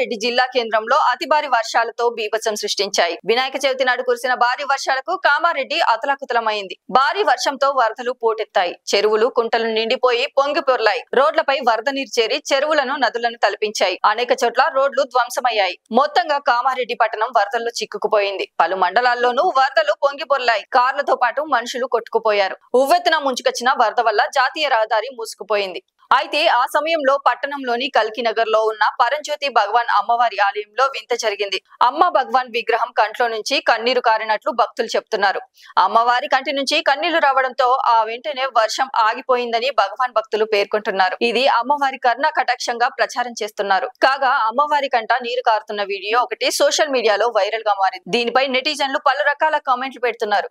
కామారెడ్డి జిల్లా కేంద్రంలో అతి భారీ వర్షాలతో బీభత్సం సృష్టించాయి. వినాయక చవితి నాడు కురిసిన భారీ వర్షాలకు కామారెడ్డి అతలాకుతలమైంది. భారీ వర్షంతో వరదలు పోటెత్తాయి. చెరువులు కుంటలు నిండిపోయి పొంగి పొర్లాయి. రోడ్లపై వరద నీరు చేరి చెరువులను నదులను తలపించాయి. అనేక చోట్ల రోడ్లు ధ్వంసమయ్యాయి. మొత్తంగా కామారెడ్డి పట్టణం వరదల్లో చిక్కుకుపోయింది. పలు మండలాల్లోనూ వరదలు పొంగి పొర్లాయి. కార్లతో పాటు మనుషులు కొట్టుకుపోయారు. ఉవ్వెత్తున ముంచుకొచ్చిన వరద వల్ల జాతీయ రహదారి మూసుకుపోయింది. అయితే ఆ సమయంలో పట్టణంలోని కల్కినగర్ లో ఉన్న పరంజ్యోతి భగవాన్ అమ్మవారి ఆలయంలో వింత జరిగింది. అమ్మ భగవాన్ విగ్రహం కంట్లో నుంచి కన్నీరు కారినట్లు భక్తులు చెప్తున్నారు. అమ్మవారి కంటి నుంచి కన్నీళ్లు రావడంతో ఆ వెంటనే వర్షం ఆగిపోయిందని భగవాన్ భక్తులు పేర్కొంటున్నారు. ఇది అమ్మవారి కరుణ కటాక్షంగా ప్రచారం చేస్తున్నారు. కాగా అమ్మవారి కంట నీరు కారుతున్న వీడియో ఒకటి సోషల్ మీడియాలో వైరల్ గా మారింది. దీనిపై నెటిజన్లు పలు రకాల కామెంట్లు పెడుతున్నారు.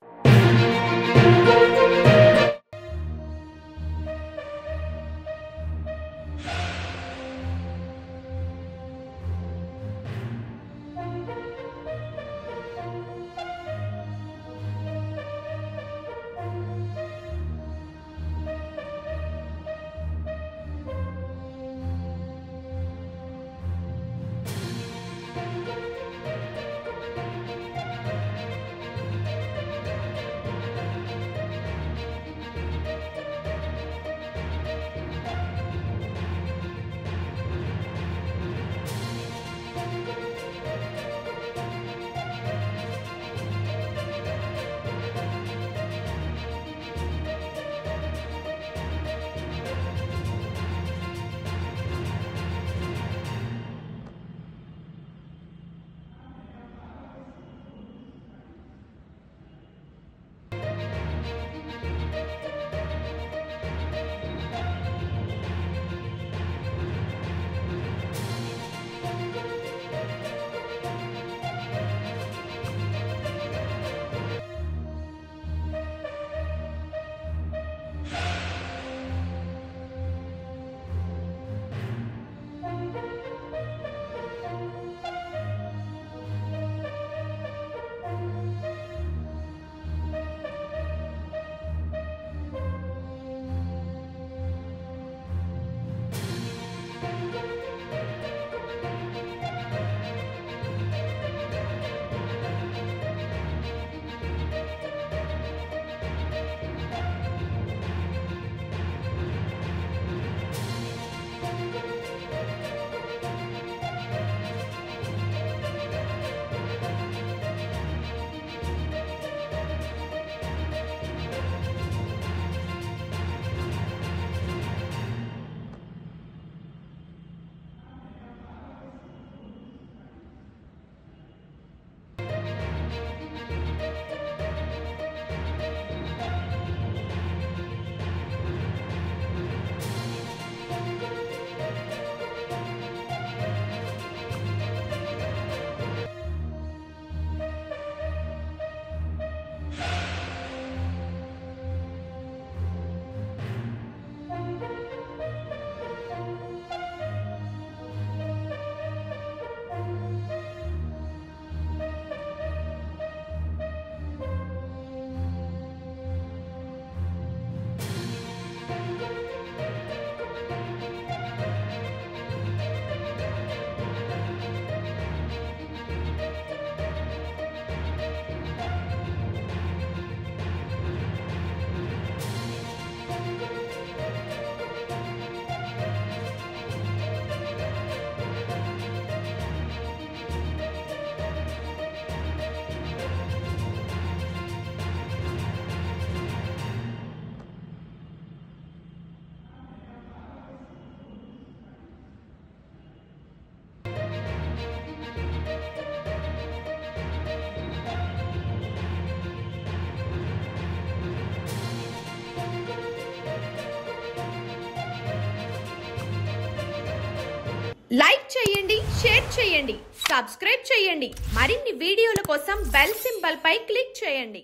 లైక్ చేయండి, షేర్ చేయండి, సబ్స్క్రైబ్ చేయండి. మరిన్ని వీడియోల కోసం బెల్ సింబల్ పై క్లిక్ చేయండి.